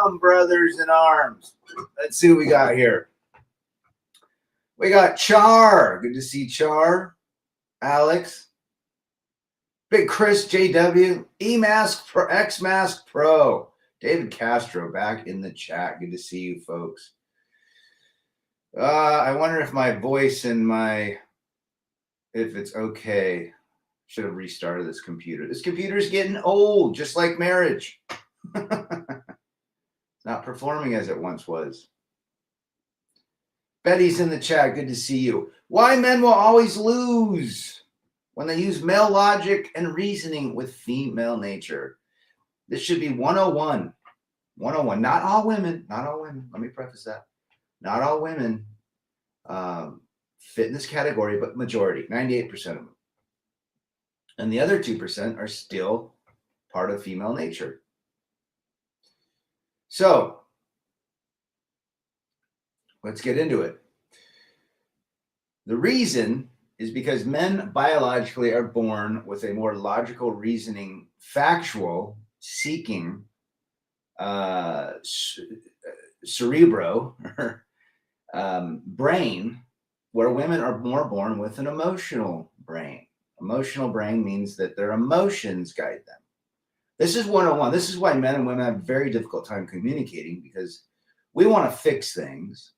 Welcome, brothers in arms. Let's see what we got here. We got Char. Good to see Char. Alex. Big Chris JW. E-Mask for X-Mask Pro. David Castro back in the chat. Good to see you, folks. I wonder if my voice and if it's okay. Should have restarted this computer. This computer is getting old, just like marriage. It's not performing as it once was. Betty's in the chat. Good to see you. Why men will always lose when they use male logic and reasoning with female nature. This should be 101. 101. Not all women. Not all women. Let me preface that. Not all women fit in this category, but majority, 98% of them. And the other 2% are still part of female nature. So let's get into it. The reason is because men biologically are born with a more logical, reasoning, factual, seeking cerebro brain, where women are more born with an emotional brain. Emotional brain means that their emotions guide them. This is 101. This is why men and women have a very difficult time communicating, because we want to fix things.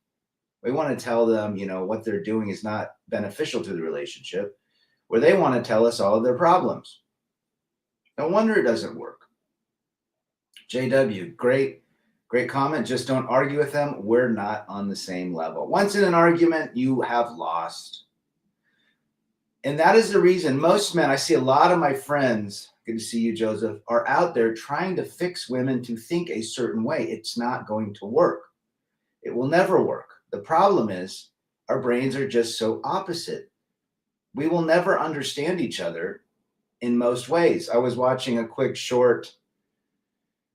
We want to tell them, what they're doing is not beneficial to the relationship, where they want to tell us all of their problems. No wonder it doesn't work. JW, great comment. Just don't argue with them. We're not on the same level. Once in an argument, you have lost. And that is the reason most men, I see a lot of my friends, good to see you, Joseph, are out there trying to fix women to think a certain way. It's not going to work. It will never work. The problem is our brains are just so opposite. We will never understand each other in most ways. I was watching a quick short.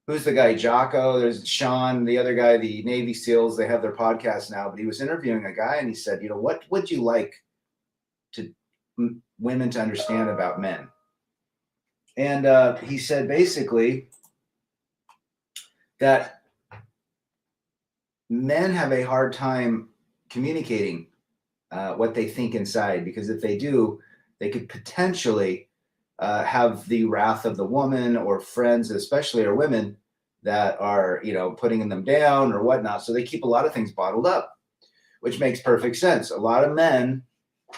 Who's the guy? Jocko. There's Sean, the other guy, the Navy SEALs. They have their podcast now, but he was interviewing a guy and he said, what would you like women to understand about men? And he said basically that men have a hard time communicating what they think inside, because if they do, they could potentially have the wrath of the woman or friends, especially or women, that are, putting them down or whatnot. So they keep a lot of things bottled up, which makes perfect sense. A lot of men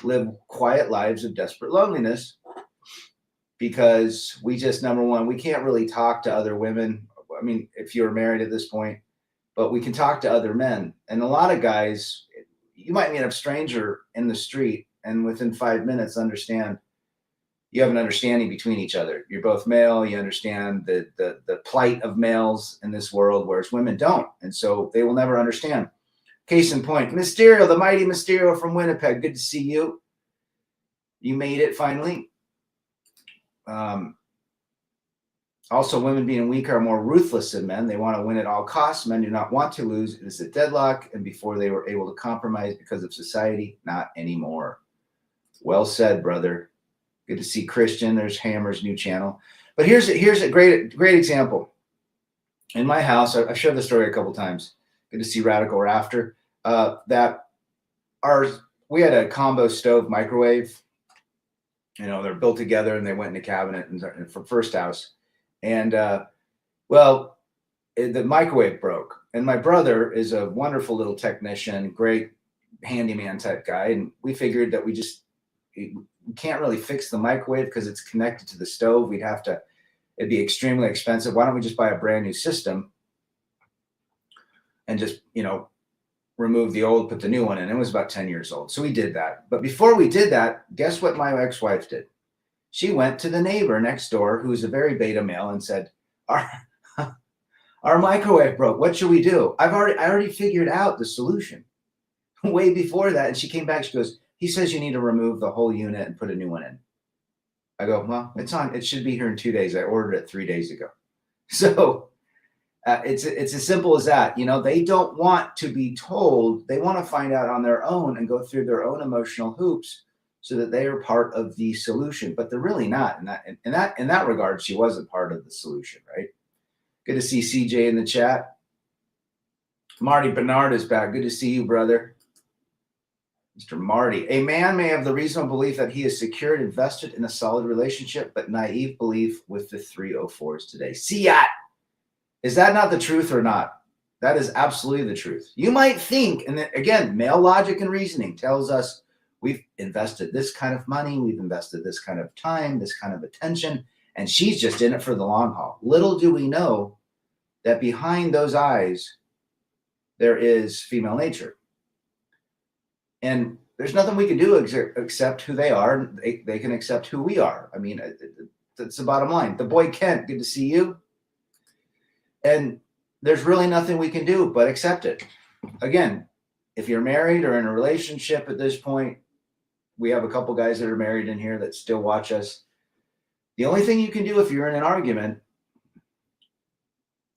live quiet lives of desperate loneliness because we just, number one, we can't really talk to other women. I mean, if you're married at this point, but we can talk to other men. And a lot of guys, you might meet a stranger in the street and within 5 minutes you have an understanding between each other. You're both male. You understand the plight of males in this world, whereas women don't. And so they will never understand. Case in point, Mysterio, the mighty Mysterio from Winnipeg. Good to see you. You made it finally. Also, women being weak are more ruthless than men. They want to win at all costs. Men do not want to lose. It is a deadlock. And before they were able to compromise because of society, not anymore. Well said, brother. Good to see Christian. There's Hammer's new channel. But here's a great example. In my house, I've shared the story a couple times. Good to see Radical Rafter. We had a combo stove microwave. They're built together and they went in a cabinet and for first house. And the microwave broke. And my brother is a wonderful little technician, great handyman type guy. And we figured that we can't really fix the microwave because it's connected to the stove. It'd be extremely expensive. Why don't we just buy a brand new system and just, remove the old, put the new one in? It was about 10 years old. So we did that. But before we did that, guess what my ex-wife did? She went to the neighbor next door, who's a very beta male, and said, our microwave broke. What should we do? I already figured out the solution way before that. And she came back. She goes, he says you need to remove the whole unit and put a new one in. I go, well, it should be here in 2 days. I ordered it 3 days ago. So it's as simple as that. They don't want to be told. They want to find out on their own and go through their own emotional hoops so that they are part of the solution, but they're really not. In that regard, she wasn't part of the solution, right? Good to see CJ in the chat. Marty Bernard is back. Good to see you, brother. Mr. Marty. A man may have the reasonable belief that he is secured, invested in a solid relationship, but naive belief with the 304s today. See that? Is that not the truth or not? That is absolutely the truth. You might think, and then again, male logic and reasoning tells us we've invested this kind of money, we've invested this kind of time, this kind of attention, and she's just in it for the long haul. Little do we know that behind those eyes, there is female nature. And there's nothing we can do except who they are. They can accept who we are. I mean, that's the bottom line. The boy Kent, good to see you. And there's really nothing we can do but accept it. Again, if you're married or in a relationship at this point, we have a couple guys that are married in here that still watch us. The only thing you can do if you're in an argument,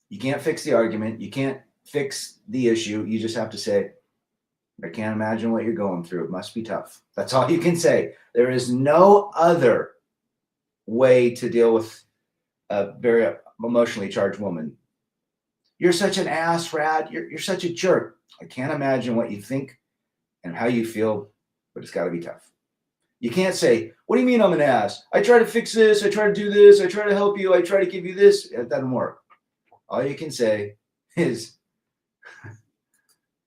you can't fix the argument. You can't fix the issue. You just have to say, I can't imagine what you're going through. It must be tough. That's all you can say. There is no other way to deal with a very emotionally charged woman. You're such an ass, Rad. You're such a jerk. I can't imagine what you think and how you feel, but it's got to be tough. You can't say, what do you mean I'm an ass? I try to fix this. I try to do this. I try to help you. I try to give you this. It doesn't work. All you can say is,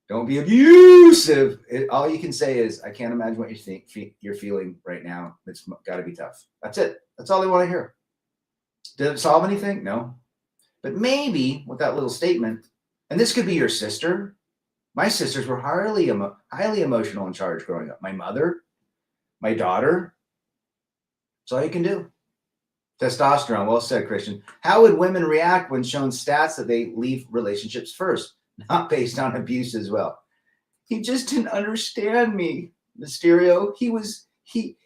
don't be abusive. All you can say is, I can't imagine what you're feeling right now. It's got to be tough. That's it. That's all they want to hear. Did it solve anything? No. But maybe with that little statement, and this could be your sister. My sisters were highly emotional and charged growing up. My mother, my daughter. That's all you can do. Testosterone. Well said, Christian. How would women react when shown stats that they leave relationships first? Not based on abuse as well. He just didn't understand me, Mysterio. He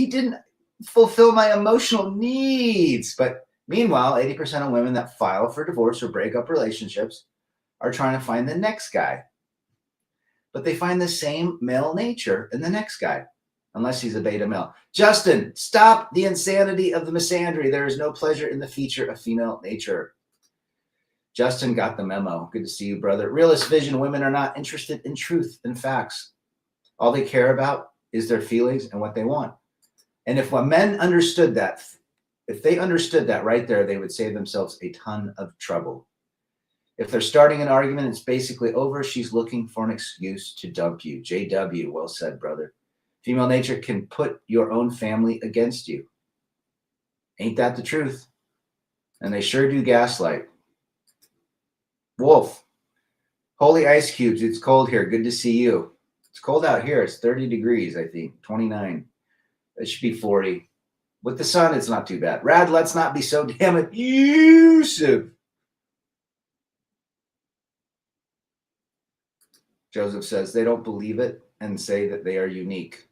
didn't fulfill my emotional needs. But meanwhile, 80% of women that file for divorce or break up relationships are trying to find the next guy. But they find the same male nature in the next guy, unless he's a beta male. Justin, stop the insanity of the misandry. There is no pleasure in the feature of female nature. Justin got the memo. Good to see you, brother. Realist vision, women are not interested in truth and facts. All they care about is their feelings and what they want. And if men understood that, if they understood that right there, they would save themselves a ton of trouble. If they're starting an argument, it's basically over. She's looking for an excuse to dump you. JW, well said, brother. Female nature can put your own family against you. Ain't that the truth? And they sure do gaslight. Wolf, holy ice cubes. It's cold here. Good to see you. It's cold out here. It's 30 degrees, I think. 29. It should be 40. With the sun, it's not too bad. Rad, let's not be so damn abusive. Joseph says they don't believe it and say that they are unique.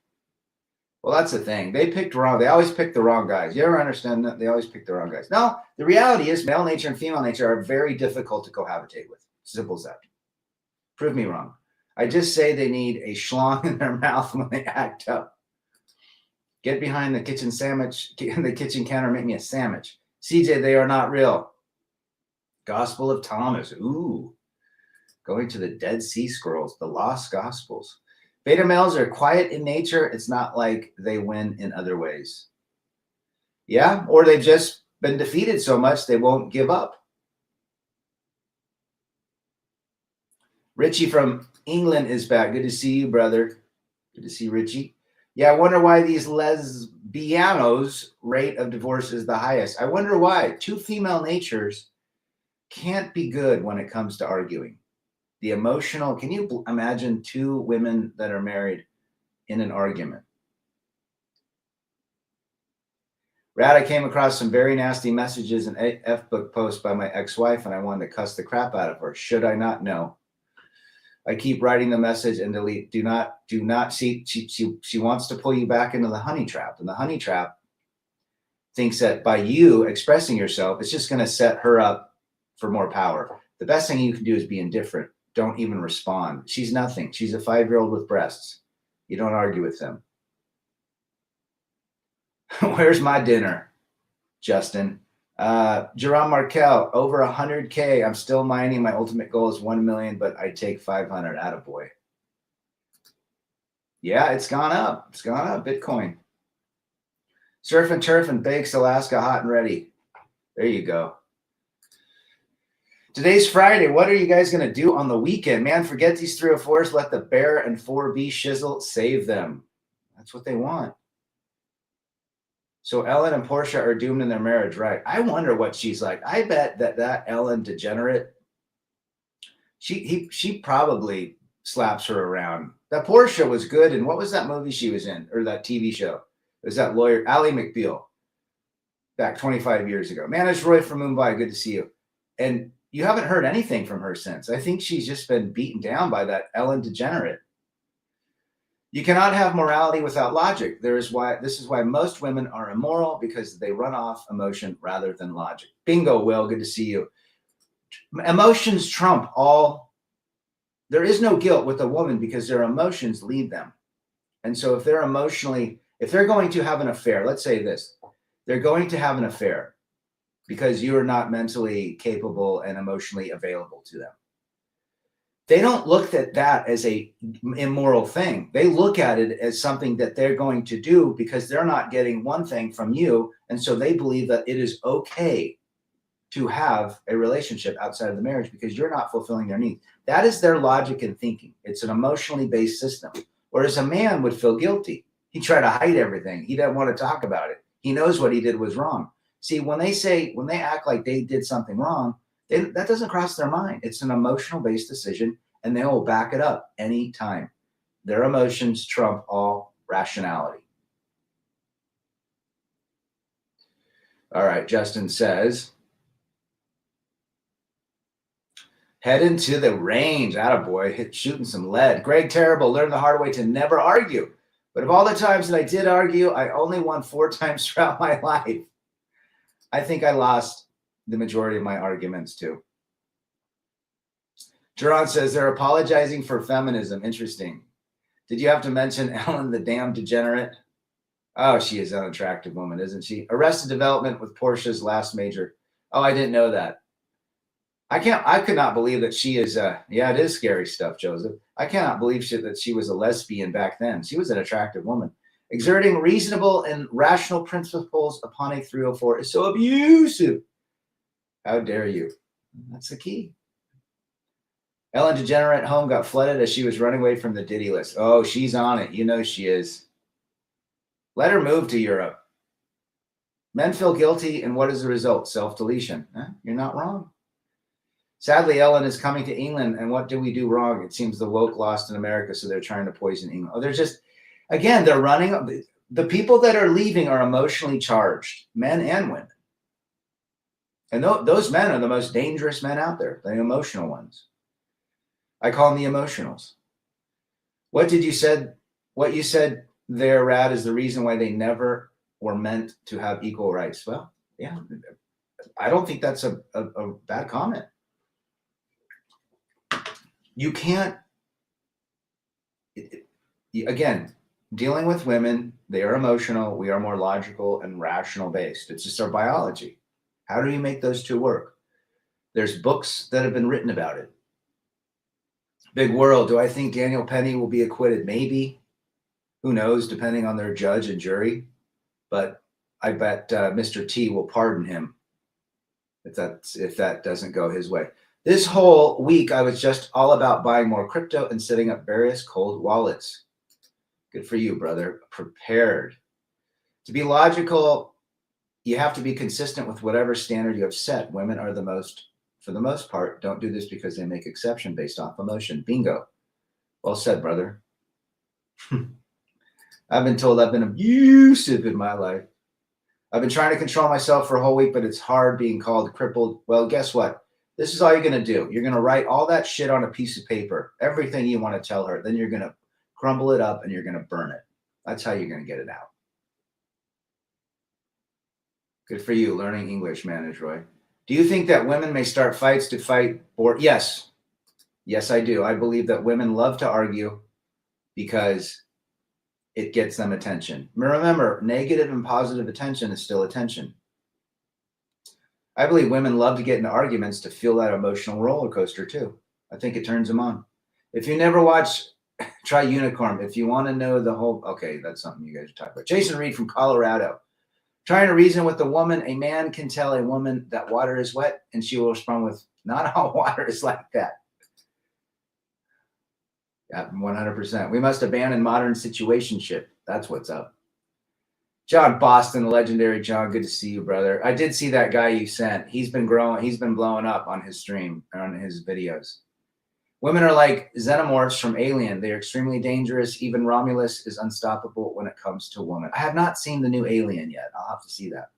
Well, that's the thing. They picked wrong. They always pick the wrong guys. You ever understand that? They always pick the wrong guys. No, the reality is male nature and female nature are very difficult to cohabitate with. Simple as that. Prove me wrong. I just say they need a schlong in their mouth when they act up. Get behind the kitchen sandwich, the kitchen counter, make me a sandwich. CJ, they are not real. Gospel of Thomas. Ooh. Going to the Dead Sea Scrolls, the Lost Gospels. Beta males are quiet in nature. It's not like they win in other ways. Yeah, or they've just been defeated so much they won't give up. Richie from England is back. Good to see you, brother. Good to see Richie. Yeah, I wonder why these lesbianos' rate of divorce is the highest. I wonder why. Two female natures can't be good when it comes to arguing. The emotional, can you imagine two women that are married in an argument? Rad, I came across some very nasty messages in F-book post by my ex-wife, and I wanted to cuss the crap out of her. Should I not? No. I keep writing the message and delete. Do not see. She wants to pull you back into the honey trap. And the honey trap thinks that by you expressing yourself, it's just going to set her up for more power. The best thing you can do is be indifferent. Don't even respond. She's nothing. She's a 5-year-old with breasts. You don't argue with them. Where's my dinner, Justin? Jerome Markel, over 100K. I'm still mining. My ultimate goal is 1 million, but I take 500. Attaboy. Yeah, it's gone up. It's gone up. Bitcoin. Surf and turf and bakes Alaska hot and ready. There you go. Today's Friday. What are you guys going to do on the weekend? Man, forget these 304s. Let the bear and 4B shizzle save them. That's what they want. So Ellen and Portia are doomed in their marriage, right? I wonder what she's like. I bet that Ellen degenerate, she probably slaps her around. That Portia was good. And what was that movie she was in, or that TV show? It was that lawyer, Ally McBeal, back 25 years ago. Man, it's Roy from Mumbai. Good to see you. And you haven't heard anything from her since. I think she's just been beaten down by that Ellen degenerate. You cannot have morality without logic. This is why most women are immoral, because they run off emotion rather than logic. Bingo, Will. Good to see you. Emotions trump all. There is no guilt with a woman because their emotions lead them. And so if they're going to have an affair, let's say this, they're going to have an affair because you are not mentally capable and emotionally available to them. They don't look at that as a immoral thing. They look at it as something that they're going to do because they're not getting one thing from you. And so they believe that it is okay to have a relationship outside of the marriage because you're not fulfilling their needs. That is their logic and thinking. It's an emotionally based system. Whereas a man would feel guilty. He'd try to hide everything. He doesn't want to talk about it. He knows what he did was wrong. See, when they act like they did something wrong, that doesn't cross their mind. It's an emotional based decision, and they will back it up anytime. Their emotions trump all rationality. All right, Justin says, head into the range. Attaboy, shooting some lead. Greg Terrible, learned the hard way to never argue. But of all the times that I did argue, I only won 4 times throughout my life. I think I lost the majority of my arguments too. Geron says they're apologizing for feminism. Interesting. Did you have to mention Ellen the damn degenerate? Oh, she is an unattractive woman, isn't she? Arrested Development with Portia's last major. Oh, I didn't know that. I could not believe that she is, yeah, it is scary stuff, Joseph. I cannot believe that she was a lesbian back then. She was an attractive woman. Exerting reasonable and rational principles upon a 304 is so abusive. How dare you? That's the key. Ellen Degenerate home got flooded as she was running away from the Diddy list. Oh, she's on it. You know she is. Let her move to Europe. Men feel guilty, and what is the result? Self-deletion. You're not wrong. Sadly, Ellen is coming to England, and what do we do wrong? It seems the woke lost in America, so they're trying to poison England. Oh, they're just, again, they're running. The people that are leaving are emotionally charged, men and women. And those men are the most dangerous men out there, the emotional ones. I call them the emotionals. What you said there, Rad, is the reason why they never were meant to have equal rights. Well, yeah, I don't think that's a bad comment. You can't, again, dealing with women, they are emotional. We are more logical and rational based. It's just our biology. How do you make those two work? There's books that have been written about it. Big World. Do I think Daniel Penny will be acquitted? Maybe. Who knows, depending on their judge and jury. But I bet Mr. T will pardon him if that doesn't go his way. This whole week, I was just all about buying more crypto and setting up various cold wallets. Good for you, brother. Prepared. To be logical, you have to be consistent with whatever standard you have set. Women are for the most part, don't do this because they make exception based off emotion. Bingo. Well said, brother. I've been told I've been abusive in my life. I've been trying to control myself for a whole week, but it's hard being called crippled. Well, guess what? This is all you're going to do. You're going to write all that shit on a piece of paper, everything you want to tell her. Then you're going to crumble it up and you're going to burn it. That's how you're going to get it out. Good for you, learning English, Manage Roy. Do you think that women may start fights to fight? Or yes. Yes, I do. I believe that women love to argue because it gets them attention. Remember, negative and positive attention is still attention. I believe women love to get into arguments to feel that emotional roller coaster too. I think it turns them on. If you never watch, try Unicorn. If you want to know the whole, okay, that's something you guys are talking about. Jason Reed from Colorado. Trying to reason with a woman, a man can tell a woman that water is wet, and she will respond with, not all water is like that. Yeah, 100%. We must abandon modern situationship. That's what's up. John Boston, the legendary John, good to see you, brother. I did see that guy you sent. He's been growing. He's been blowing up on his stream, on his videos. Women are like xenomorphs from Alien. They are extremely dangerous. Even Romulus is unstoppable when it comes to women. I have not seen the new Alien yet. I'll have to see that.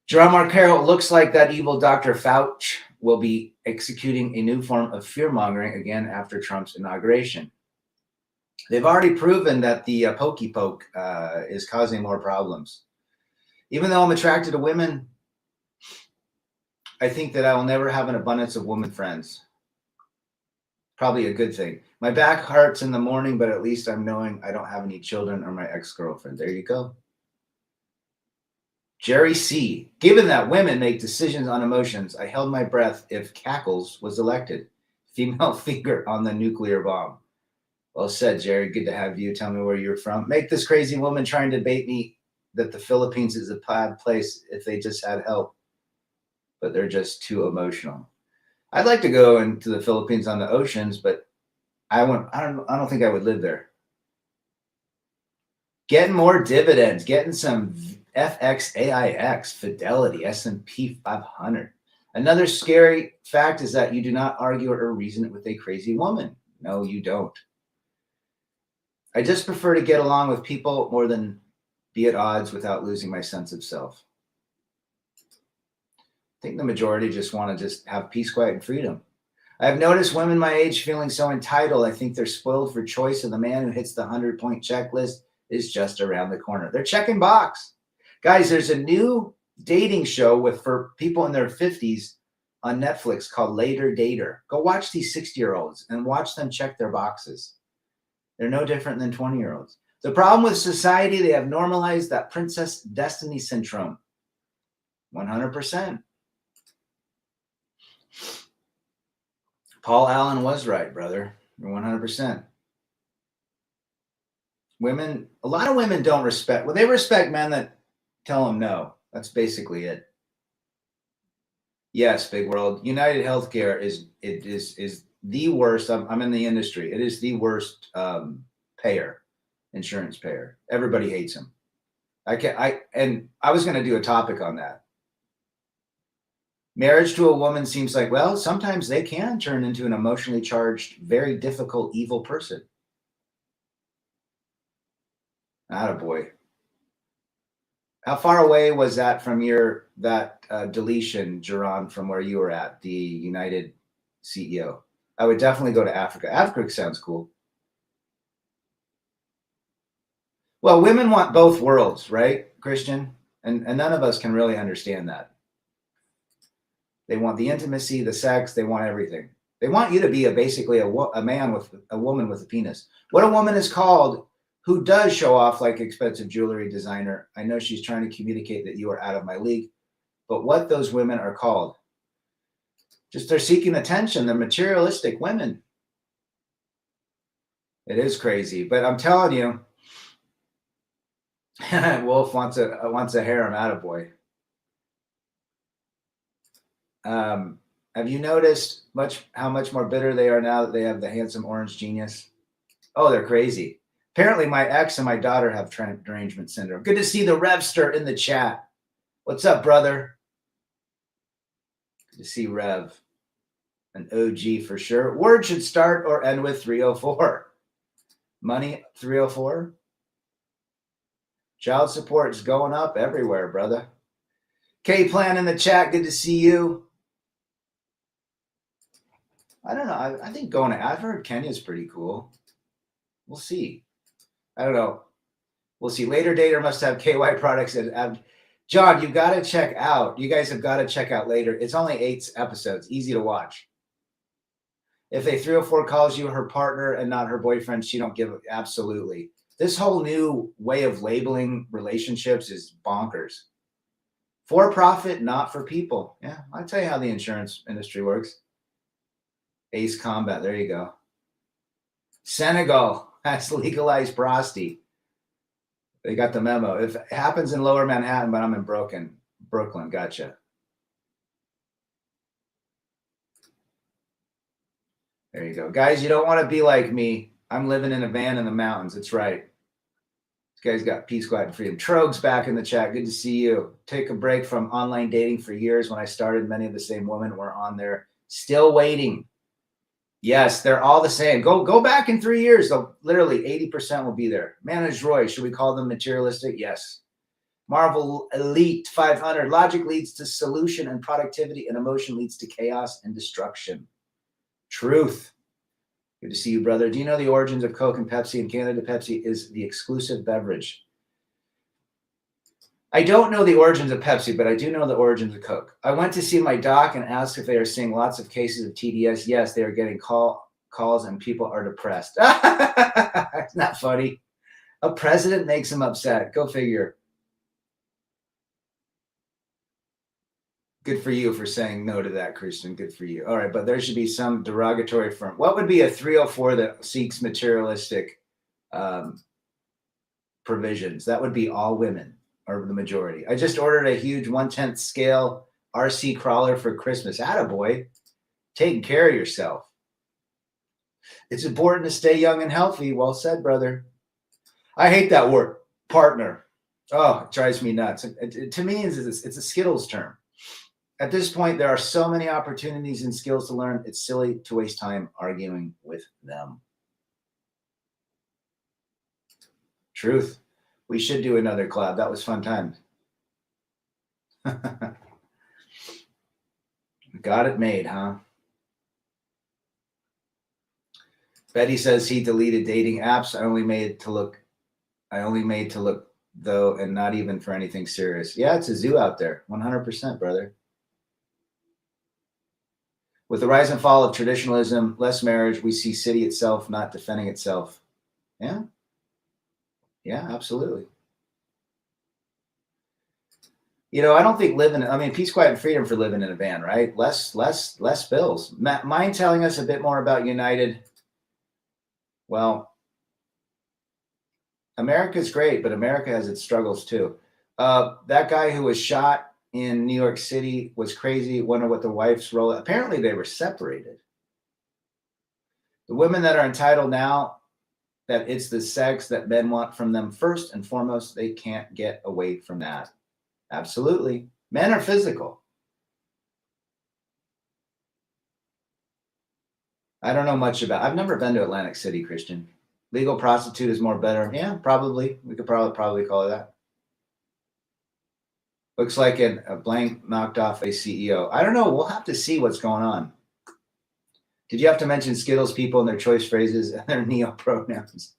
Jerome Arcaro, looks like that evil Dr. Fauci will be executing a new form of fear-mongering again after Trump's inauguration. They've already proven that the pokey poke is causing more problems. Even though I'm attracted to women, I think that I will never have an abundance of women friends. Probably a good thing. My back hurts in the morning, but at least I'm knowing I don't have any children or my ex-girlfriend. There you go. Jerry C. Given that women make decisions on emotions, I held my breath if Cackles was elected. Female finger on the nuclear bomb. Well said, Jerry. Good to have you. Tell me where you're from. Make this crazy woman trying to bait me that the Philippines is a bad place if they just had help. But they're just too emotional. I'd like to go into the Philippines on the oceans, but I don't think I would live there. Getting more dividends, getting some FXAIX, Fidelity, S&P 500. Another scary fact is that you do not argue or reason with a crazy woman. No, you don't. I just prefer to get along with people more than be at odds without losing my sense of self. I think the majority just want to just have peace, quiet, and freedom. I've noticed women my age feeling so entitled. I think they're spoiled for choice, and the man who hits the 100-point checklist is just around the corner. They're checking box. Guys, there's a new dating show for people in their 50s on Netflix called Later Dater. Go watch these 60-year-olds and watch them check their boxes. They're no different than 20-year-olds. The problem with society, they have normalized that Princess Destiny syndrome. 100%. Paul Allen was right, brother. 100%. Women, a lot of women don't respect, well, they respect men that tell them no. That's basically it. Yes, big world. United Healthcare is the worst. I'm in the industry. It is the worst insurance payer. Everybody hates him. I was going to do a topic on that. Marriage to a woman seems like, well, sometimes they can turn into an emotionally charged, very difficult, evil person. Attaboy. How far away was that from that deletion, Geron, from where you were at, the United CEO? I would definitely go to Africa. Africa sounds cool. Well, women want both worlds, right, Christian? And none of us can really understand that. They want the intimacy, the sex. They want everything. They want you to be basically a man with a woman with a penis. What a woman is called who does show off like expensive jewelry designer. I know she's trying to communicate that you are out of my league. But what those women are called, just they're seeking attention. They're materialistic women. It is crazy. But I'm telling you, Wolf wants a harem, attaboy. Have you noticed how much more bitter they are now that they have the handsome orange genius? Oh, they're crazy. Apparently, my ex and my daughter have derangement syndrome. Good to see the Revster in the chat. What's up, brother? Good to see Rev. An OG for sure. Word should start or end with 304. Money, 304. Child support is going up everywhere, brother. K-Plan in the chat. Good to see you. I don't know. I think going to, I've heard Kenya's pretty cool. We'll see. I don't know. We'll see. Later Dater must have KY products. John, you got to check out. You guys have got to check out Later. It's only 8 episodes. Easy to watch. If a 304 calls you her partner and not her boyfriend, she don't give it. Absolutely. This whole new way of labeling relationships is bonkers. For profit, not for people. Yeah, I'll tell you how the insurance industry works. Ace Combat, there you go. Senegal has legalized prosty. They got the memo. If it happens in Lower Manhattan, but I'm in Brooklyn, gotcha. There you go. Guys, you don't want to be like me. I'm living in a van in the mountains. That's right. This guy's got peace, quiet, and freedom. Trogs back in the chat. Good to see you. Take a break from online dating for years. When I started, many of the same women were on there still waiting. Yes, they're all the same. Go back in 3 years. They'll literally 80% will be there. Managed Roy, should we call them materialistic? Yes. Marvel Elite 500. Logic leads to solution and productivity, and emotion leads to chaos and destruction. Truth. Good to see you, brother. Do you know the origins of Coke and Pepsi? In Canada, Pepsi is the exclusive beverage. I don't know the origins of Pepsi, but I do know the origins of Coke. I went to see my doc and asked if they are seeing lots of cases of TDS. Yes, they are getting calls and people are depressed. It's not funny. A president makes them upset. Go figure. Good for you for saying no to that, Christian. Good for you. All right, but there should be some derogatory firm. What would be a 304 that seeks materialistic provisions? That would be all women, or the majority. I just ordered a huge 1/10 scale RC crawler for Christmas. Attaboy. Taking care of yourself. It's important to stay young and healthy. Well said, brother. I hate that word, partner. Oh, it drives me nuts. To me, it's a Skittles term. At this point, there are so many opportunities and skills to learn. It's silly to waste time arguing with them. Truth. We should do another collab. That was fun times. Got it made, huh? Betty says he deleted dating apps. I only made to look though, and not even for anything serious. Yeah, it's a zoo out there. 100%, brother. With the rise and fall of traditionalism, less marriage, we see city itself not defending itself. Yeah. Yeah, absolutely. You know, I don't think peace, quiet, and freedom for living in a van, right? Less bills. Mind telling us a bit more about United? Well, America's great, but America has its struggles too. That guy who was shot in New York City was crazy. Wonder what the wife's role. Apparently, they were separated. The women that are entitled now, that it's the sex that men want from them first and foremost, they can't get away from that. Absolutely. Men are physical. I don't know much about. I've never been to Atlantic City, Christian. Legal prostitute is more better. Yeah, probably. We could probably call it that. Looks like a blank knocked off a CEO. I don't know. We'll have to see what's going on. Did you have to mention Skittles people and their choice phrases and their neo-pronouns?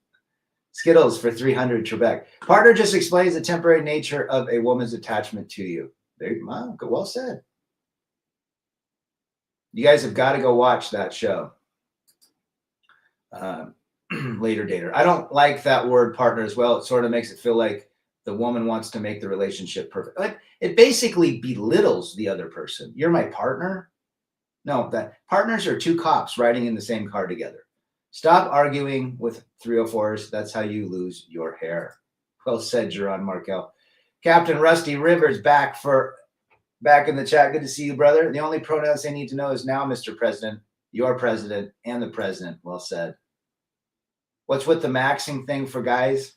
Skittles for 300 Trebek. Partner just explains the temporary nature of a woman's attachment to you. Well said. You guys have got to go watch that show. Later dater. I don't like that word partner as well. It sort of makes it feel like the woman wants to make the relationship perfect. Like, it basically belittles the other person. You're my partner? No, that partners are two cops riding in the same car together. Stop arguing with 304s. That's how you lose your hair. Well said, Jerron Markel. Captain Rusty Rivers back in the chat. Good to see you, brother. The only pronouns they need to know is now, Mr. President, your president, and the president. Well said. What's with the maxing thing for guys?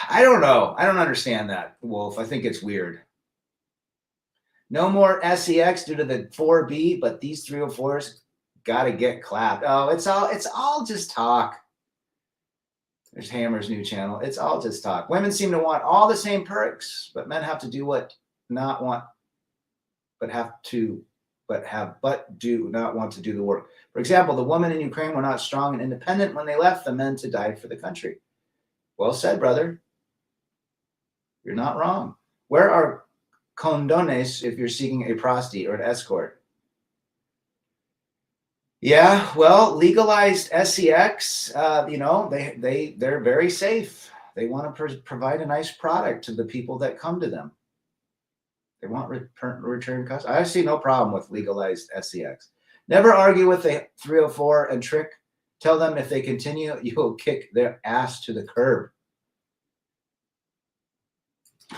I don't know. I don't understand that, Wolf. I think it's weird. No more SEX due to the 4B, but these 304s got to get clapped. Oh, it's all just talk. There's Hammer's new channel. It's all just talk. Women seem to want all the same perks, but men have to do what not want, but do not want to do the work. For example, the women in Ukraine were not strong and independent when they left the men to die for the country. Well said, brother. You're not wrong. Where are condones if you're seeking a prosti or an escort? Yeah, well, legalized SEX, they're very safe. They want to provide a nice product to the people that come to them. They want return customers. I see no problem with legalized sex. Never argue with the 304 and trick. Tell them if they continue, you will kick their ass to the curb.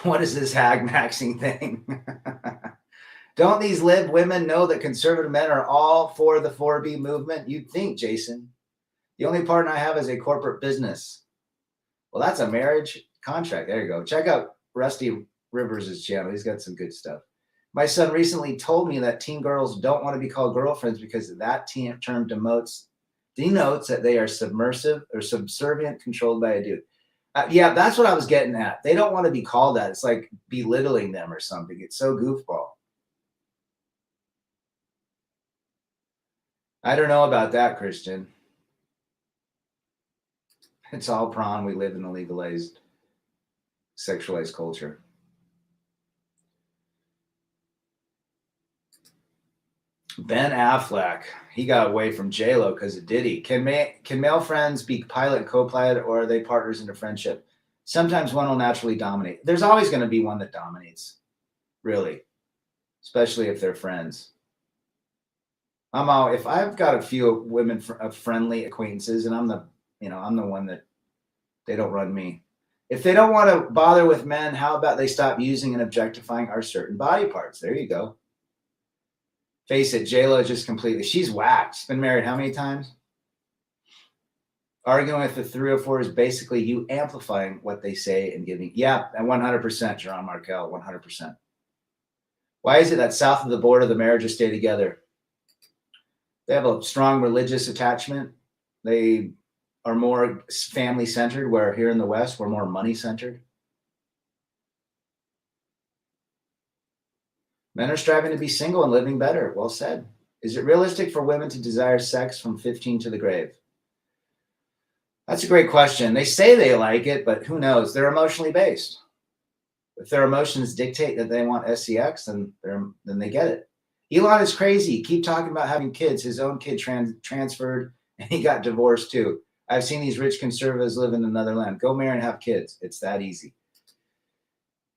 What is this hag maxing thing? Don't these lib women know that conservative men are all for the 4B movement? You'd think, Jason. The only partner I have is a corporate business. Well, that's a marriage contract. There you go. Check out Rusty Rivers' channel. He's got some good stuff. My son recently told me that teen girls don't want to be called girlfriends because that term denotes that they are submersive or subservient, controlled by a dude. Yeah, that's what I was getting at. They don't want to be called that. It's like belittling them or something. It's so goofball. I don't know about that, Christian. It's all prawn. We live in a legalized, sexualized culture. Ben Affleck, he got away from J-Lo because of Diddy. Can male friends be pilot and co-pilot, or are they partners in a friendship? Sometimes one will naturally dominate. There's always going to be one that dominates, really, especially if they're friends. If I've got a few women friendly acquaintances, and I'm the one that they don't run me. If they don't want to bother with men, how about they stop using and objectifying our certain body parts? There you go. Face it, J-Lo just completely, she's whacked. She's been married how many times? Arguing with the 304 is basically you amplifying what they say and giving. Yeah, and 100%, Jerome Markel, 100%. Why is it that south of the border, the marriages stay together? They have a strong religious attachment. They are more family-centered, where here in the West, we're more money-centered. Men are striving to be single and living better. Well said. Is it realistic for women to desire sex from 15 to the grave? That's a great question. They say they like it, but who knows? They're emotionally based. If their emotions dictate that they want sex, then they get it. Elon is crazy. Keep talking about having kids. His own kid transferred, and he got divorced too. I've seen these rich conservatives live in another land. Go marry and have kids. It's that easy.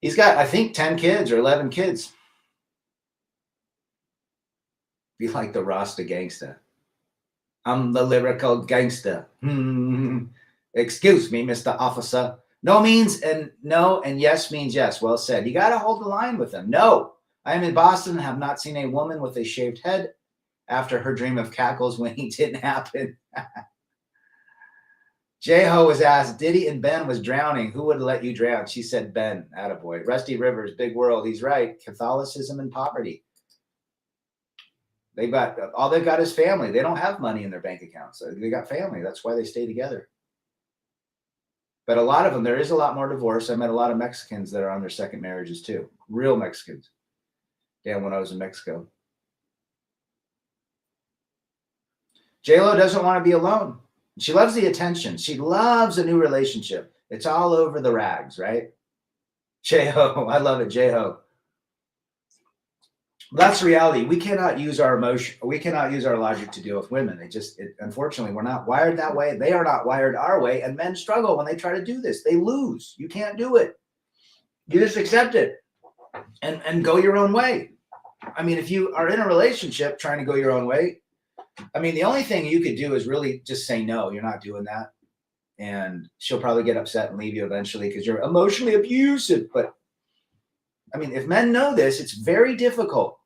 He's got, I think, 10 kids or 11 kids. Be like the Rasta gangsta. I'm the lyrical gangsta. Excuse me, Mr. Officer. No means and no, and yes means yes. Well said. You got to hold the line with them. No, I am in Boston and have not seen a woman with a shaved head after her dream of cackles winning didn't happen. J-Ho was asked, Diddy and Ben was drowning. Who would let you drown? She said, Ben. Attaboy. Rusty Rivers, big world. He's right. Catholicism and poverty. All they've got is family. They don't have money in their bank accounts. They got family. That's why they stay together. But a lot of them, there is a lot more divorce. I met a lot of Mexicans that are on their second marriages too. Real Mexicans. Yeah, when I was in Mexico. J-Lo doesn't want to be alone. She loves the attention. She loves a new relationship. It's all over the rags, right? J-Ho. I love it, J-Ho. That's reality. We cannot use our emotion. We cannot use our logic to deal with women. Unfortunately, we're not wired that way. They are not wired our way. And men struggle when they try to do this. They lose. You can't do it. You just accept it and go your own way. I mean, if you are in a relationship trying to go your own way, I mean, the only thing you could do is really just say, no, you're not doing that. And she'll probably get upset and leave you eventually because you're emotionally abusive. But I mean, if men know this, it's very difficult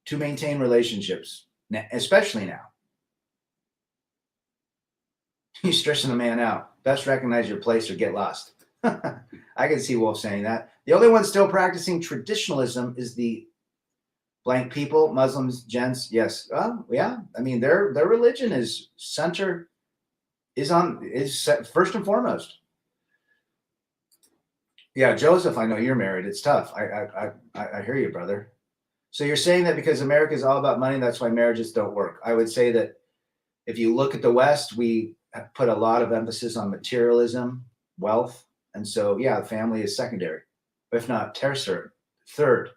to maintain relationships, especially now. You're stressing the man out. Best recognize your place or get lost. I can see Wolf saying that. The only one still practicing traditionalism is the blank people, Muslims, gents. Yes. Yeah. I mean, their religion is first and foremost. Yeah, Joseph, I know you're married. It's tough. I hear you, brother. So you're saying that because America is all about money, that's why marriages don't work. I would say that if you look at the West, we put a lot of emphasis on materialism, wealth. And so, yeah, the family is secondary, if not tertiary. Third,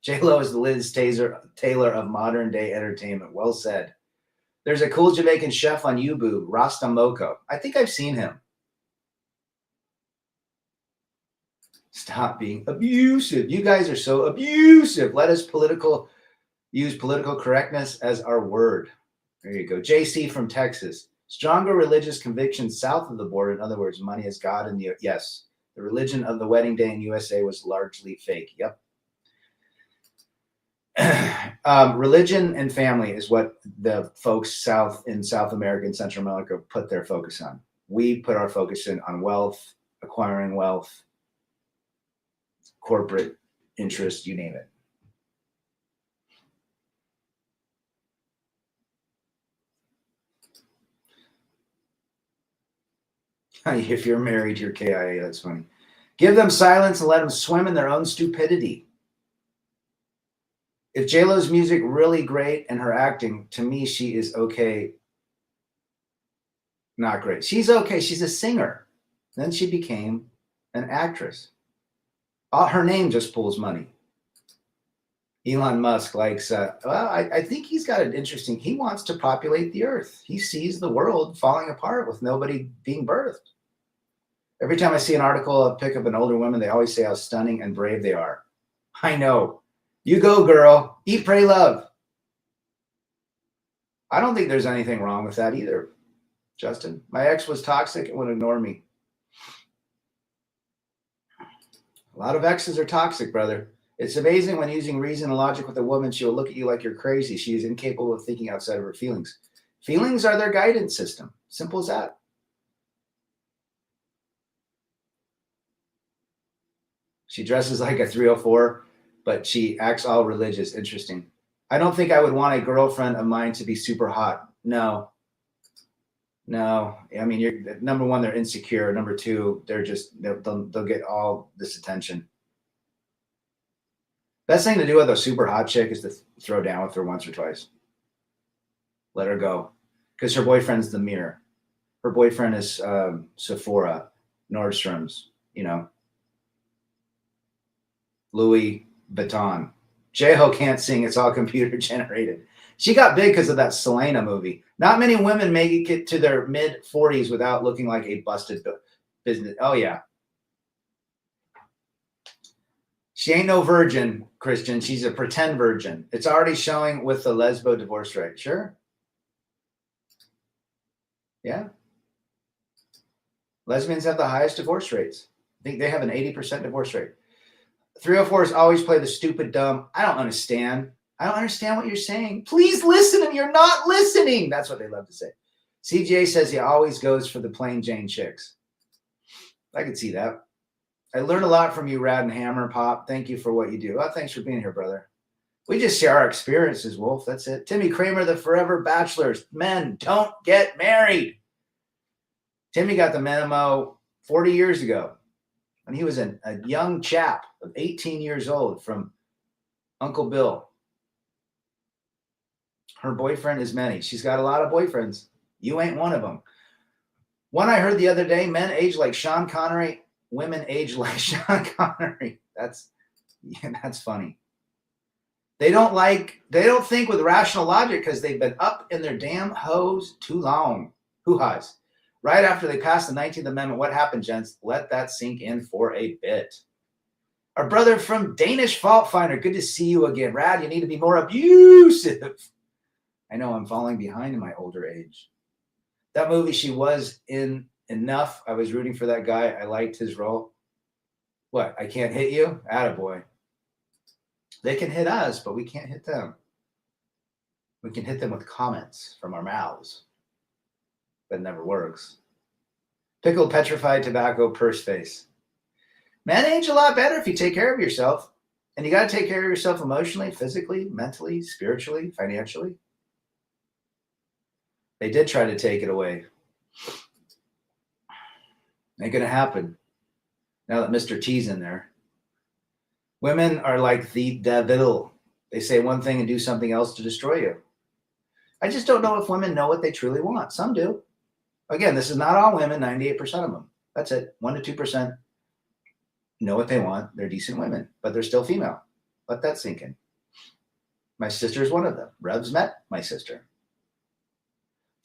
J-Lo is the Liz Taylor of modern day entertainment. Well said. There's a cool Jamaican chef on Yubu, Rasta Moko. I think I've seen him. Stop being abusive. You guys are so abusive. Let us use political correctness as our word. There you go. JC from Texas. Stronger religious convictions south of the border. In other words, money is God. And yes, the religion of the wedding day in USA was largely fake. Yep. Religion and family is what the folks in South America and Central America put their focus on. We put our focus on wealth, acquiring wealth, corporate interest, you name it. If you're married, you're KIA. That's funny. Give them silence and let them swim in their own stupidity. If J-Lo's music really great and her acting, to me, she is okay. Not great. She's okay. She's a singer. Then she became an actress. Her name just pulls money. Elon Musk likes, I think he's got an interesting, he wants to populate the earth. He sees the world falling apart with nobody being birthed. Every time I see an article, a pic of an older woman, they always say how stunning and brave they are. I know. You go, girl. Eat, pray, love. I don't think there's anything wrong with that either, Justin. My ex was toxic and would ignore me. A lot of exes are toxic, brother. It's amazing when using reason and logic with a woman, she'll look at you like you're crazy. She is incapable of thinking outside of her feelings. Feelings are their guidance system. Simple as that. She dresses like a 304, but she acts all religious. Interesting. I don't think I would want a girlfriend of mine to be super hot. No. I mean, number one, they're insecure. Number two, they'll get all this attention. Best thing to do with a super hot chick is to throw down with her once or twice. Let her go. Because her boyfriend's the mirror. Her boyfriend is Sephora, Nordstrom's, Louis Vuitton. J-Ho can't sing. It's all computer generated. She got big because of that Selena movie. Not many women make it to their mid-40s without looking like a busted business. Oh, yeah. She ain't no virgin, Christian. She's a pretend virgin. It's already showing with the lesbo divorce rate. Sure. Yeah. Lesbians have the highest divorce rates. I think they have an 80% divorce rate. 304s always play the stupid dumb. I don't understand. I don't understand what you're saying. Please listen, and you're not listening. That's what they love to say. CJ says he always goes for the plain Jane chicks. I could see that. I learned a lot from you, Rad and Hammer Pop. Thank you for what you do. Well, thanks for being here, brother. We just share our experiences, Wolf. That's it. Timmy Kramer, the forever bachelors. Men, don't get married. Timmy got the memo 40 years ago when he was a young chap of 18 years old from Uncle Bill. Her boyfriend is many. She's got a lot of boyfriends. You ain't one of them. One I heard the other day, men age like Sean Connery, women age like Sean Connery. That's funny. They don't think with rational logic because they've been up in their damn hose too long. Hoo-ha's. Right after they passed the 19th Amendment, what happened, gents? Let that sink in for a bit. Our brother from Danish Fault Finder, good to see you again. Rad, you need to be more abusive. I know I'm falling behind in my older age. That movie she was in enough. I was rooting for that guy. I liked his role. What? I can't hit you? Attaboy. They can hit us, but we can't hit them. We can hit them with comments from our mouths. That never works. Pickled petrified tobacco purse face. Men age a lot better if you take care of yourself. And you got to take care of yourself emotionally, physically, mentally, spiritually, financially. They did try to take it away. Ain't going to happen. Now that Mr. T's in there. Women are like the devil. They say one thing and do something else to destroy you. I just don't know if women know what they truly want. Some do. Again, this is not all women, 98% of them. That's it. 1% to 2% know what they want. They're decent women, but they're still female. Let that sink in. My sister is one of them. Rev's met my sister.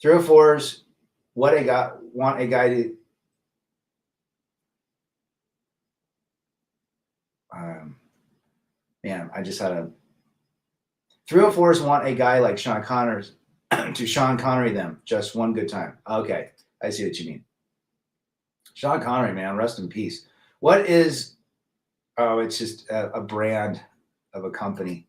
304s, want a guy to Damn, I just had a 304s want a guy like Sean Connery to Sean Connery them. Just one good time. Okay, I see what you mean. Sean Connery, man, rest in peace. What is? Oh, it's just a brand of a company.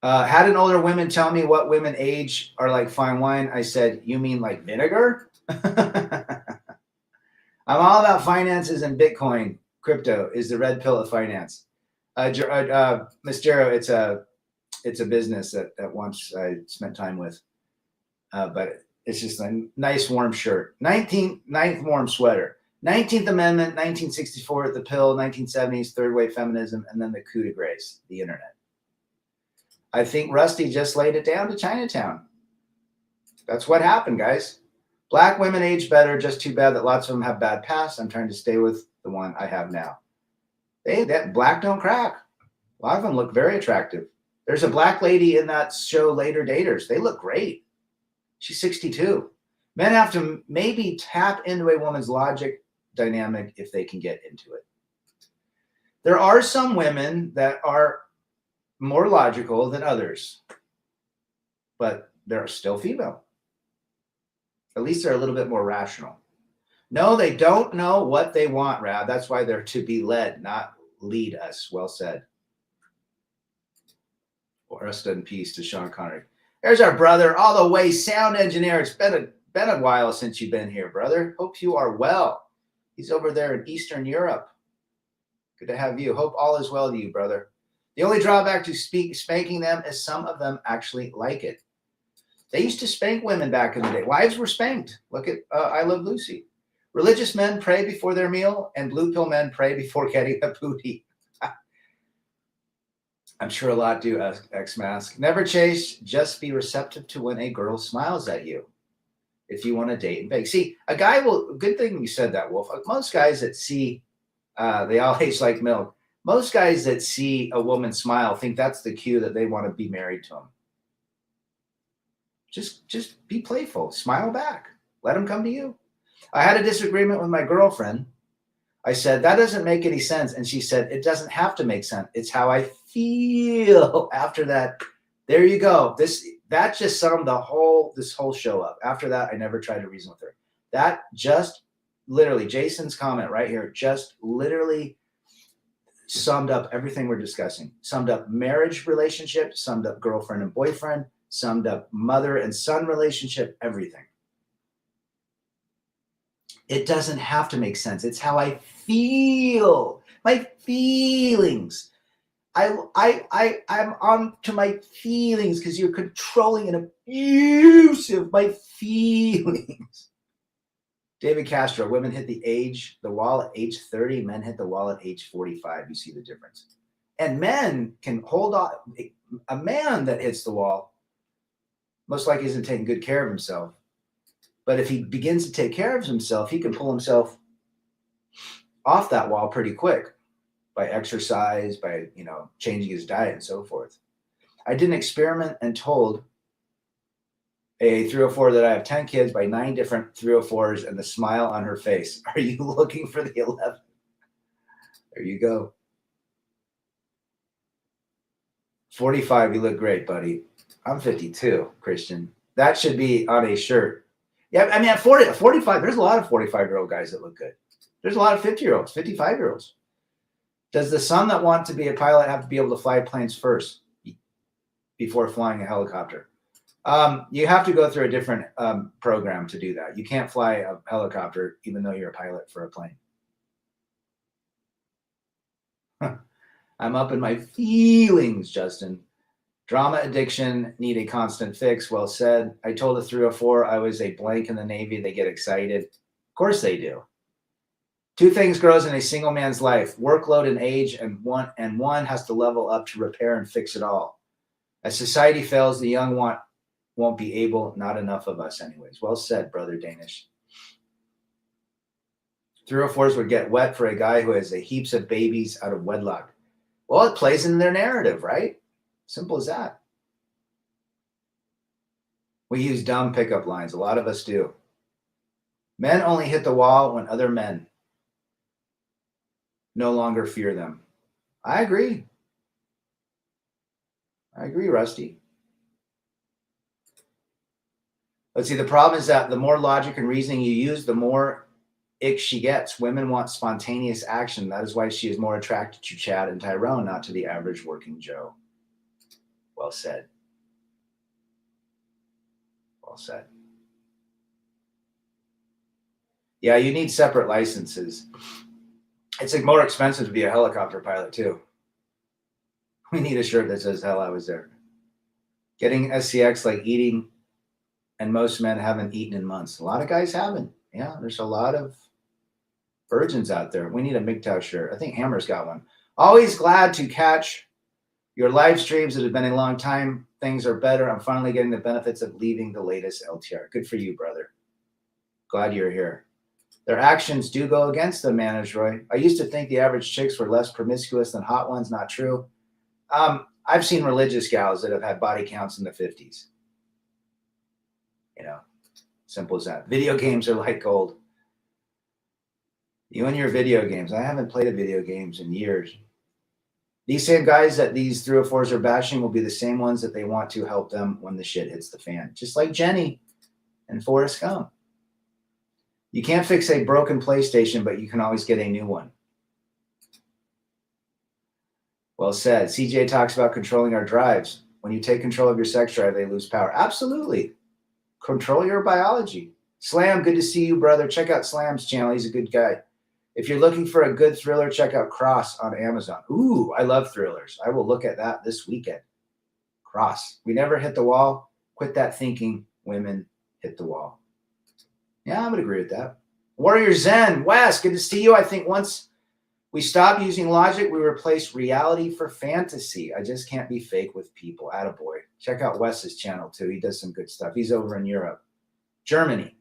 Had an older woman tell me what women age are like fine wine. I said, you mean like vinegar? I'm all about finances and Bitcoin. Crypto is the red pill of finance. Miss Jero, it's a business that once I spent time with, but it's just a nice warm shirt. 19th warm sweater. 19th Amendment, 1964, the pill, 1970s, third wave feminism, and then the coup de grace, the internet. I think Rusty just laid it down to Chinatown. That's what happened, guys. Black women age better, just too bad that lots of them have bad pasts. I'm trying to stay with the one I have now. That black don't crack. A lot of them look very attractive. There's a black lady in that show, Later Daters. They look great. She's 62. Men have to maybe tap into a woman's logic dynamic if they can get into it. There are some women that are more logical than others, but they're still female. At least they're a little bit more rational. No, they don't know what they want, Rab. That's why they're to be led, not lead us. Well said. Well, rest in peace to Sean Connery. There's our brother, all the way sound engineer. It's been a while since you've been here, brother. Hope you are well. He's over there in Eastern Europe. Good to have you. Hope all is well to you, brother. The only drawback to spanking them is some of them actually like it. They used to spank women back in the day. Wives were spanked. Look at I Love Lucy. Religious men pray before their meal, and blue pill men pray before getting a booty. I'm sure a lot do, X-Mask. Never chase, just be receptive to when a girl smiles at you. If you want to date and beg. See, a guy will, good thing you said that, Wolf. Most guys that see, they all age like milk. Most guys that see a woman smile think that's the cue that they want to be married to him. Just be playful. Smile back. Let them come to you. I had a disagreement with my girlfriend. I said, that doesn't make any sense. And she said, it doesn't have to make sense. It's how I feel after that. There you go. That just summed this whole show up. After that, I never tried to reason with her. That just literally, Jason's comment right here, just literally summed up everything we're discussing. Summed up marriage relationship, summed up girlfriend and boyfriend, summed up mother and son relationship, everything. It doesn't have to make sense. It's how I feel. My feelings. I'm on to my feelings because you're controlling and abusive. My feelings. David Castro, women hit the wall at age 30, men hit the wall at age 45. You see the difference. And men can hold on. A man that hits the wall most likely isn't taking good care of himself. But if he begins to take care of himself, he can pull himself off that wall pretty quick by exercise, by changing his diet and so forth. I did an experiment and told a 304 that I have 10 kids by 9 different 304s and the smile on her face. Are you looking for the 11? There you go. 45, you look great, buddy. I'm 52, Christian. That should be on a shirt. Yeah, I mean, at 45, there's a lot of 45-year-old guys that look good. There's a lot of 50-year-olds, 55-year-olds. Does the son that want to be a pilot have to be able to fly planes first before flying a helicopter? You have to go through a different program to do that. You can't fly a helicopter even though you're a pilot for a plane. I'm up in my feelings, Justin. Drama addiction, need a constant fix. Well said. I told the 304 I was a blank in the Navy. They get excited. Of course they do. 2 things grows in a single man's life: workload and age, and one has to level up to repair and fix it all. As society fails, the young won't be able, not enough of us anyways. Well said, brother Danish. 304s would get wet for a guy who has heaps of babies out of wedlock. Well, it plays in their narrative, right? Simple as that. We use dumb pickup lines. A lot of us do. Men only hit the wall when other men no longer fear them. I agree. I agree, Rusty. But see, the problem is that the more logic and reasoning you use, the more ick she gets. Women want spontaneous action. That is why she is more attracted to Chad and Tyrone, not to the average working Joe. Well said. Well said. Yeah, you need separate licenses. It's like more expensive to be a helicopter pilot, too. We need a shirt that says, hell, I was there. Getting SCX like eating, and most men haven't eaten in months. A lot of guys haven't. Yeah, there's a lot of virgins out there. We need a MGTOW shirt. I think Hammer's got one. Always glad to catch your live streams. It has been a long time. Things are better. I'm finally getting the benefits of leaving the latest LTR. Good for you, brother. Glad you're here. Their actions do go against them, managed Roy. I used to think the average chicks were less promiscuous than hot ones. Not true. I've seen religious gals that have had body counts in the 50s. You know, simple as that. Video games are like gold. You and your video games. I haven't played a video games in years. These same guys that these 304s are bashing will be the same ones that they want to help them when the shit hits the fan. Just like Jenny and Forrest Gump. You can't fix a broken PlayStation, but you can always get a new one. Well said. CJ talks about controlling our drives. When you take control of your sex drive, they lose power. Absolutely. Control your biology. Slam, good to see you, brother. Check out Slam's channel. He's a good guy. If you're looking for a good thriller, check out Cross on Amazon. Ooh, I love thrillers. I will look at that this weekend. Cross. We never hit the wall. Quit that thinking. Women hit the wall. Yeah, I would agree with that. Warrior Zen, Wes, good to see you. I think once we stop using logic, we replace reality for fantasy. I just can't be fake with people. Attaboy. Check out Wes's channel, too. He does some good stuff. He's over in Europe. Germany.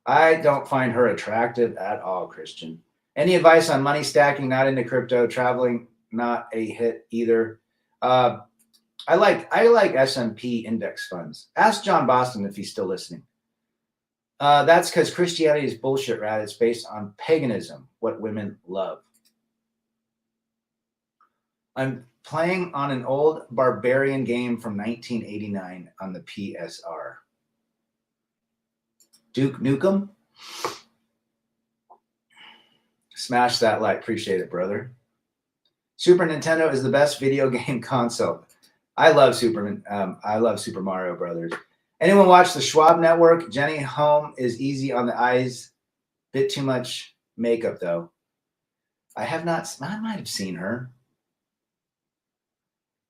I don't find her attractive at all, Christian. Any advice on money stacking? Not into crypto. Traveling, not a hit either. I like S&P index funds. Ask John Boston if he's still listening. That's because Christianity is bullshit, Rat. It's based on paganism, what women love. I'm playing on an old barbarian game from 1989 on the PSR. Duke Nukem? Smash that like. Appreciate it, brother. Super Nintendo is the best video game console. I love Super Mario Brothers. Anyone watch the Schwab Network? Jenny Home is easy on the eyes. Bit too much makeup, though. I have not. I might have seen her.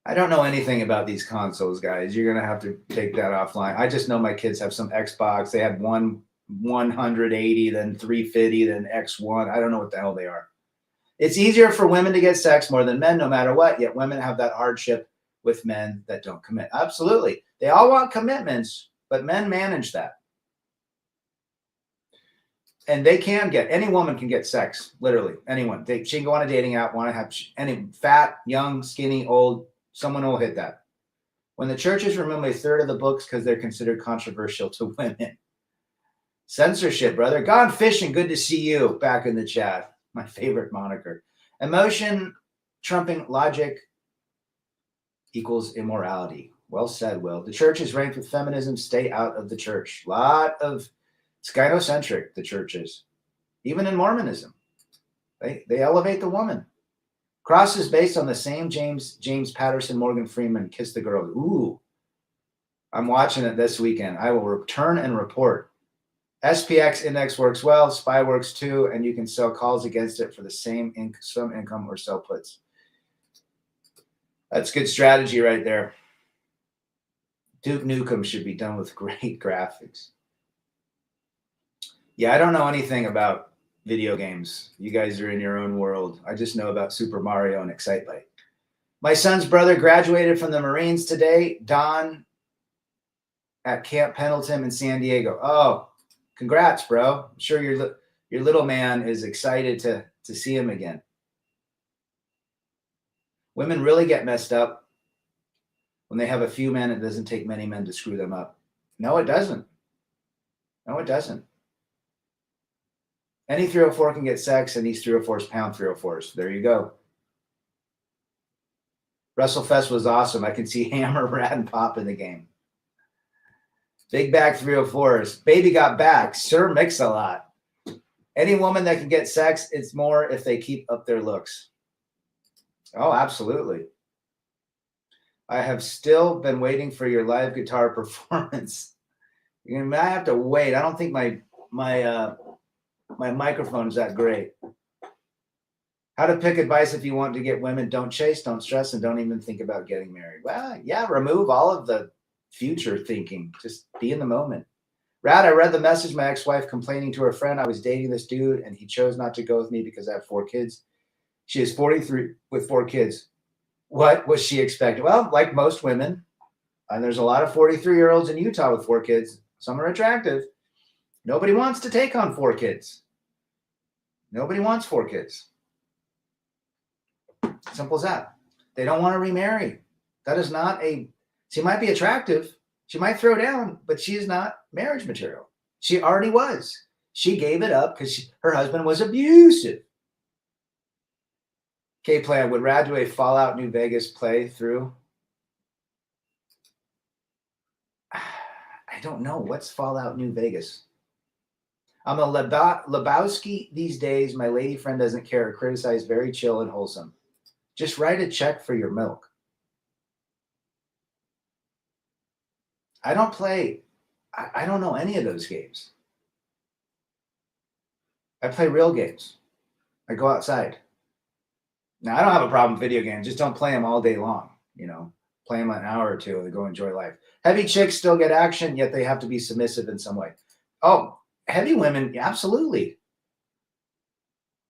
I don't know anything about these consoles, guys. You're going to have to take that offline. I just know my kids have some Xbox. They had one 180, then 350, then X1. I don't know what the hell they are. It's easier for women to get sex more than men, no matter what. Yet women have that hardship with men that don't commit. Absolutely. They all want commitments, but men manage that. And they can get, any woman can get sex, literally, anyone. She can go on a dating app, want to have any fat, young, skinny, old, someone will hit that. When the churches remove a third of the books because they're considered controversial to women. Censorship, brother. Gone fishing, good to see you back in the chat. My favorite moniker. Emotion trumping logic equals immorality. Well said, Will. The church is ranked with feminism. Stay out of the church. Lot of it's gynocentric, the churches. Even in Mormonism. They elevate the woman. Cross is based on the same James Patterson, Morgan Freeman, Kiss the Girl. Ooh. I'm watching it this weekend. I will return and report. SPX index works well. SPY works too. And you can sell calls against it for the same some income or sell puts. That's good strategy right there. Duke Nukem should be done with great graphics. Yeah, I don't know anything about video games. You guys are in your own world. I just know about Super Mario and Excitebike. My son's brother graduated from the Marines today. Don at Camp Pendleton in San Diego. Oh, congrats, bro. I'm sure your little man is excited to see him again. Women really get messed up when they have a few men. It doesn't take many men to screw them up. No, it doesn't. No, it doesn't. Any 304 can get sex, and these 304s pound 304s. There you go. WrestleFest was awesome. I can see Hammer, Brad, and Pop in the game. Big back 304s. Baby got back. Sir Mix-a-Lot. Any woman that can get sex, it's more if they keep up their looks. Oh, absolutely. I have still been waiting for your live guitar performance. I have to wait. I don't think my microphone is that great. How to pick advice if you want to get women: don't chase, don't stress, and don't even think about getting married. Well, yeah, remove all of the future thinking. Just be in the moment. Rad, I read the message. My ex-wife complaining to her friend I was dating this dude and he chose not to go with me because I have 4 kids. She is 43 with 4 kids. What was she expecting? Well, like most women, and there's a lot of 43-year-olds in Utah with 4 kids. Some are attractive. Nobody wants to take on 4 kids. Nobody wants 4 kids. Simple as that. They don't want to remarry. That is not she might be attractive. She might throw down, but she is not marriage material. She already was. She gave it up because her husband was abusive. K-Plan, would Rad do a Fallout New Vegas playthrough? I don't know. What's Fallout New Vegas? I'm a Lebowski these days. My lady friend doesn't care or criticize. Very chill and wholesome. Just write a check for your milk. I don't play. I don't know any of those games. I play real games. I go outside. Now, I don't have a problem with video games. Just don't play them all day long. Play them an hour or two and go enjoy life. Heavy chicks still get action, yet they have to be submissive in some way. Oh, heavy women, absolutely.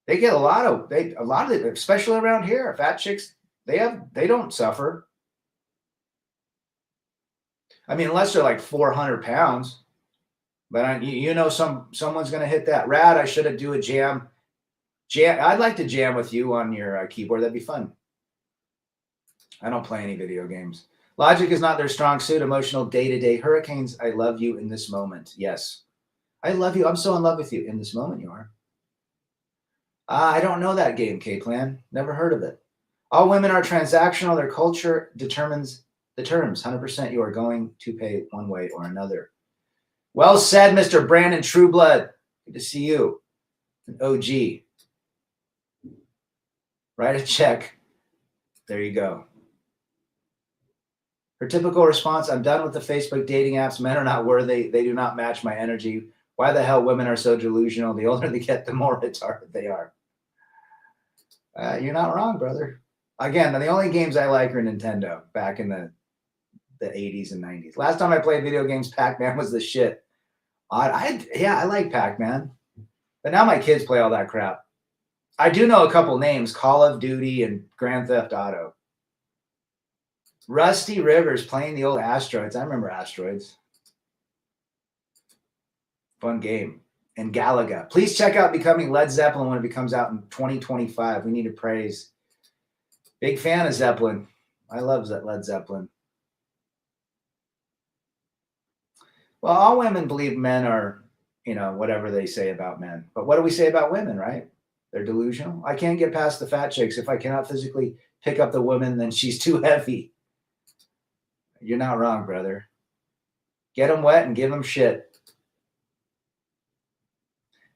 They get a lot of it, especially around here. Fat chicks, they don't suffer. I mean, unless they're like 400 pounds. But someone's going to hit that. Rad, I should do a jam. I'd like to jam with you on your keyboard. That'd be fun. I don't play any video games. Logic is not their strong suit. Emotional day-to-day hurricanes. I love you in this moment. Yes. I love you. I'm so in love with you. In this moment, you are. I don't know that game, K-Plan. Never heard of it. All women are transactional. Their culture determines the terms. 100% you are going to pay one way or another. Well said, Mr. Brandon Trueblood. Good to see you. An OG. Write a check. There you go. Her typical response: I'm done with the Facebook dating apps. Men are not worthy. They do not match my energy. Why the hell women are so delusional? The older they get, the more retarded they are. You're not wrong, brother. Again, the only games I like are Nintendo back in the 80s and 90s. Last time I played video games, Pac-Man was the shit. I like Pac-Man. But now my kids play all that crap. I do know a couple names: Call of Duty and Grand Theft Auto. Rusty Rivers playing the old Asteroids. I remember Asteroids. Fun game. And Galaga. Please check out Becoming Led Zeppelin when it comes out in 2025. We need to praise. Big fan of Zeppelin. I love Led Zeppelin. Well, all women believe men are, whatever they say about men. But what do we say about women, right? They're delusional. I can't get past the fat chicks. If I cannot physically pick up the woman, then she's too heavy. You're not wrong, brother. Get them wet and give them shit.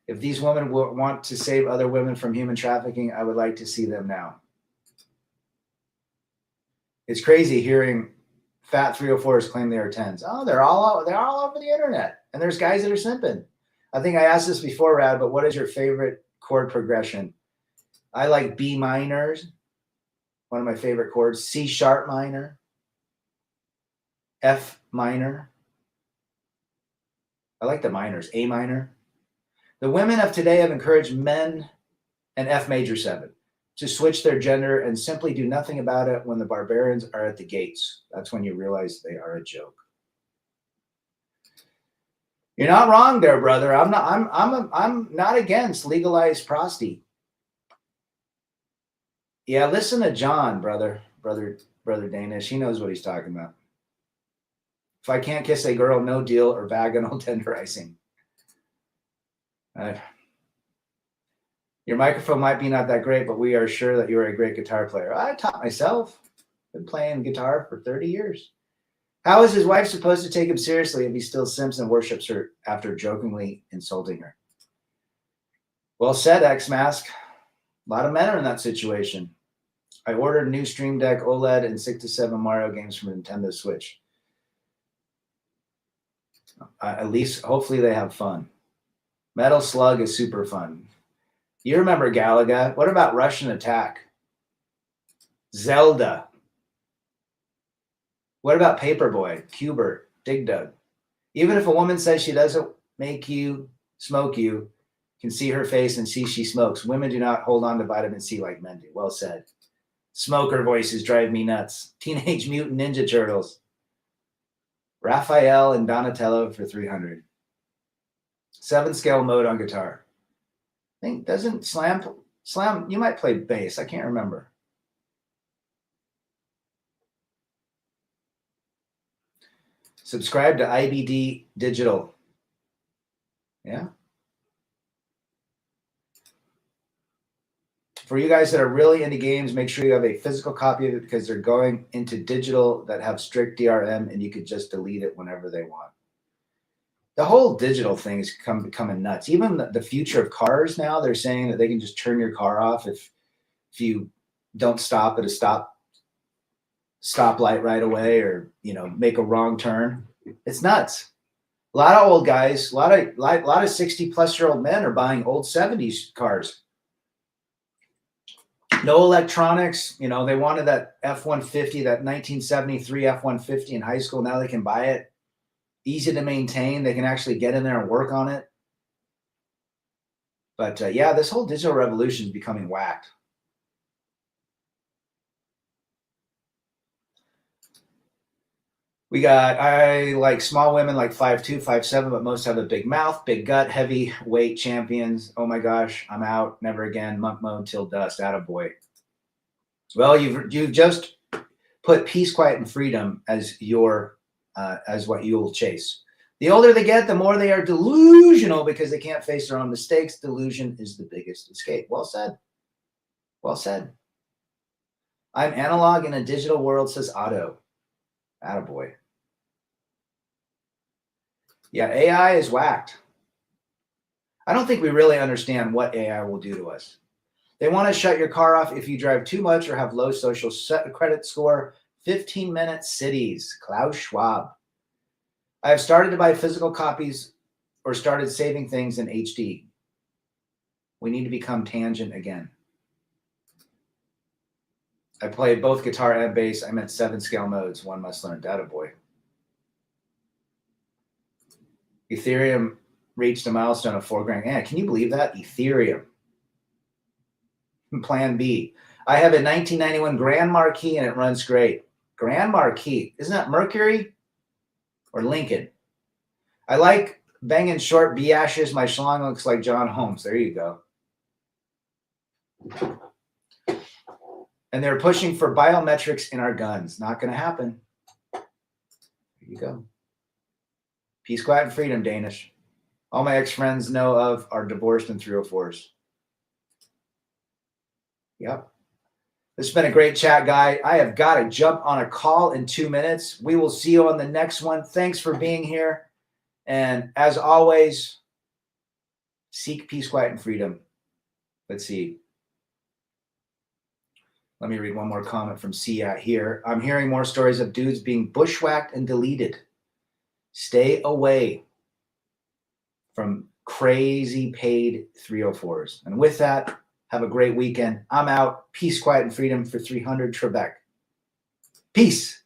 If these women want to save other women from human trafficking, I would like to see them now. It's crazy hearing fat 304s claim they are 10s. Oh, they're all over the internet. And there's guys that are simping. I think I asked this before, Rad, but what is your favorite chord progression? I like B minors. One of my favorite chords. C sharp minor. F minor. I like the minors. A minor. The women of today have encouraged men and F major 7 to switch their gender and simply do nothing about it when the barbarians are at the gates. That's when you realize they are a joke. You're not wrong there, brother. I'm not against legalized prosty. Yeah, listen to John, brother Danish. He knows what he's talking about. If I can't kiss a girl, no deal, or vaginal tenderizing. Your microphone might be not that great, but we are sure that you are a great guitar player. I taught myself. Been playing guitar for 30 years. How is his wife supposed to take him seriously if he still simps and worships her after jokingly insulting her? Well said, X-Mask. A lot of men are in that situation. I ordered a new Stream Deck OLED and 6 to 7 Mario games from Nintendo Switch. At least, hopefully they have fun. Metal Slug is super fun. You remember Galaga? What about Russian Attack? Zelda. What about Paperboy, Cubert, Dig Dug? Even if a woman says she doesn't make you smoke, you can see her face and see she smokes. Women do not hold on to vitamin C like men do. Well said. Smoker voices drive me nuts. Teenage Mutant Ninja Turtles. Raphael and Donatello for 300. 7-scale mode on guitar. I think doesn't Slam, you might play bass. I can't remember. Subscribe to IBD Digital. Yeah. For you guys that are really into games, make sure you have a physical copy of it because they're going into digital that have strict DRM and you could just delete it whenever they want. The whole digital thing is becoming nuts. Even the future of cars now, they're saying that they can just turn your car off if you don't stop at a stoplight right away or, make a wrong turn. It's nuts. A lot of old guys, a lot of 60-plus-year-old men are buying old 70s cars. No electronics. They wanted that F-150, that 1973 F-150 in high school. Now they can buy it. Easy to maintain. They can actually get in there and work on it. But yeah, this whole digital revolution is becoming whacked. I like small women like 5'2", 5'7", but most have a big mouth, big gut, heavy weight champions. Oh my gosh, I'm out. Never again. Monk mode till dust. Attaboy. Well, you've just put peace, quiet, and freedom as as what you'll chase. The older they get, the more they are delusional because they can't face their own mistakes. Delusion is the biggest escape. Well said. Well said. I'm analog in a digital world, says Otto. Attaboy. Yeah, AI is whacked. I don't think we really understand what AI will do to us. They want to shut your car off if you drive too much or have low social credit score. 15-minute cities. Klaus Schwab. I have started to buy physical copies or started saving things in HD. We need to become tangent again. I played both guitar and bass. I'm at 7-scale modes. One must learn. Attaboy. Ethereum reached a milestone of $4,000. Yeah, can you believe that? Ethereum. Plan B. I have a 1991 Grand Marquis and it runs great. Grand Marquis. Isn't that Mercury or Lincoln? I like banging short B-ashes. My schlong looks like John Holmes. There you go. And they're pushing for biometrics in our guns. Not going to happen. There you go. Peace, quiet, and freedom, Danish. All my ex-friends know of are divorced in 304s. Yep. This has been a great chat, guy. I have got to jump on a call in 2 minutes. We will see you on the next one. Thanks for being here. And as always, seek peace, quiet, and freedom. Let's see. Let me read one more comment from Sia here. I'm hearing more stories of dudes being bushwhacked and deleted. Stay away from crazy paid 304s. And with that, have a great weekend. I'm out. Peace, quiet, and freedom for 300 Trebek. Peace.